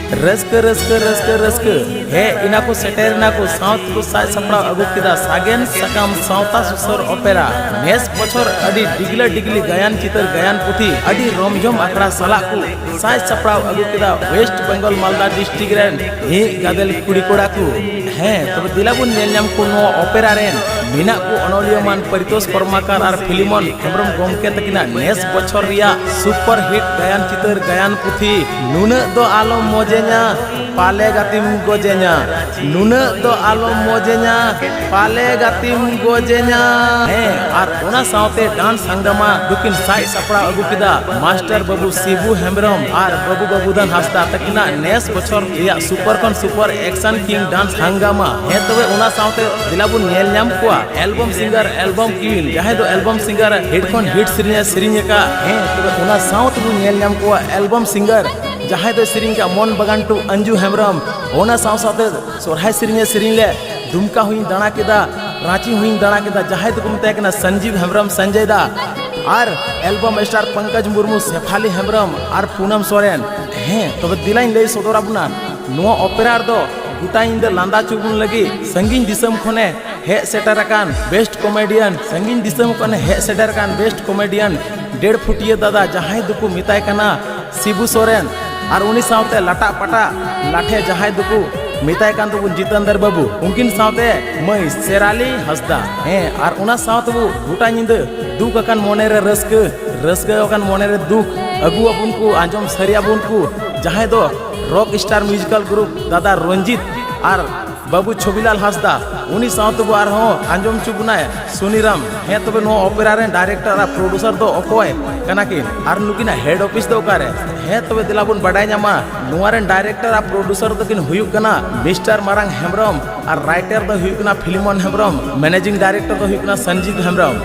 rusk rusk rusk rusk हे इना को सेटेर ना को साउथ को साय सपड़ा अगु किदा सागेन सकम सावता सुसर ओपेरा नेस बछर अडी डिगला डिगली गायन चितर गायन पुथी अडी रोमझोम आखड़ा सला को साय सपड़ा अगु किदा वेस्ट बंगाल मालदा डिस्ट्रिक्ट रेन हे गादेल कुड़ी कोड़ा को हे तब दिलाबुन नेलनाम को नो ओपेरा रेन मिना को अनोलियमान परितोष कर्माकार और फिल्मन हेम्ब्रम गोमके तकिना नेस बछर रिया सुपर हिट गायन चितर गायन पुथी नुना दो आलम मोजे냐 पाले गातिम गोजे냐 नुना दो आलम मोजे냐 पाले गातिम गोजे냐 हे और ओना सावते डांस हंगामा दुकिन साई सपड़ा अगु किदा मास्टर बाबू शिबू हेम्ब्रम और बाबू बाबूदान हस्ता तकिना नेस बछर रिया सुपर कन सुपर एक्शन किंग डांस हंगामा हे तबे ओना सावते दिलाबुन नेल नाम को एल्बम सिंगर एल्बम किल जहां दो album singer headphone hit syringe का हे तबे ओना साउथ बु नेल नाम को एल्बम सिंगर जहां दो सिरिंज का मन बगान टू अंजू हेम्ब्रम ओना साव साथे सोरहाय सिरिंज ले दुमका हुई दाना केदा रांची हुई दाना केदा जहां दो मते कना संजीव हेम्ब्रम संजय दा और एल्बम स्टार पंकज मुर्मू शेफाली हेम्ब्रम और पूनम सोरेन हे तबे दिलाइन ले सदरा बुना नो ओपेरा दो गुटा इंद लांदा चुबुन लगी संगीन दिसम खने हे सेटरकान बेस्ट कॉमेडियन संगीन दिसम खने हे सेटरकान बेस्ट कॉमेडियन 1.5 फुटिया दादा जहां दुकु मिताय कना शिबू सोरेन और उनी सावते लटा पटा लाठे जहां दुकु मिताय कान तो जितेंद्र बाबू उनकिन सावते मई सेराली हसदा हे और उना सावते बु गुटा इंद दुख अकान मोने रे रस्क अकान मोने रे दुख अगु अपुन को आंजम सरिया बुन को जहां दो रॉक स्टार म्यूजिकल ग्रुप दादा रंजित और बाबू छबिलाल हसदा उनी सावते बु आर हो आंजम चुबुनाय सुनीराम हे तबे नो ओपेरा रे डायरेक्टर और प्रोड्यूसर दो ओकोय कना कि आर नुकिना हेड ऑफिस दो कारे हे तबे दिलाबुन बडाय न्यामा नुआ रे डायरेक्टर और प्रोड्यूसर दो किन हुयु कना मिस्टर मारांग हेम्ब्रम और राइटर दो हुयु कना फिल्मन हेम्ब्रम मैनेजिंग डायरेक्टर दो हुयु कना संजीव हेम्ब्रम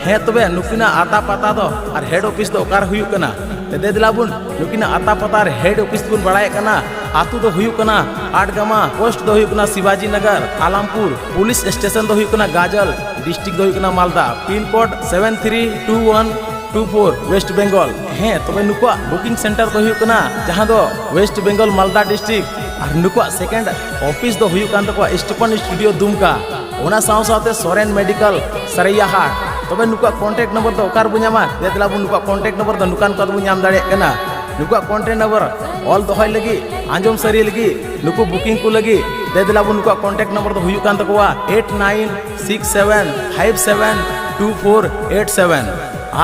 हे तबे नुकिना आता पता दो और हेड ऑफिस दो कार हुयु कना दे दिलाबुन नुकिना आता पता और हेड ऑफिस बुन बडाय कना आतु दो हुयु कना आटगामा पोस्ट दो हुयु कना शिवाजी नगर आलमपुर पुलिस स्टेशन दो हुयु कना गाजल डिस्ट्रिक्ट दो हुयु कना Malda pin code 732124 West Bengal हे तबे नुकुआ बुकिंग सेंटर दो हुयु कना जहां दो वेस्ट बंगाल मालदा डिस्ट्रिक्ट और नुकुआ सेकंड ऑफिस दो हुयु कान तको स्टीफन स्टूडियो दुमका ओना साव सावते सोरेन मेडिकल सरैया हाट तबे नुकुआ कांटेक्ट नंबर दो कार बु냐मा देतला बु नुकुआ कांटेक्ट नंबर दो दुकान को बु냐म दाड़े कना नुकुआ कांटेक्ट नंबर ऑल दोहय लगी आंजम सरी लगी नुकु बुकिंग को लगी दे दिला बु नुकुआ कांटेक्ट नंबर दो हुयु कान तकोवा 8967572487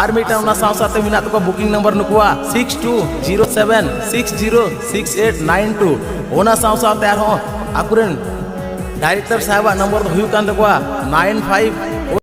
आर मीटर उना साव साथे मिना तको बुकिंग नंबर नुकुआ 6207606892 ओना साव साथे आरो आकुरेन डायरेक्टर साहब नंबर दो हुयु कान तकोवा 95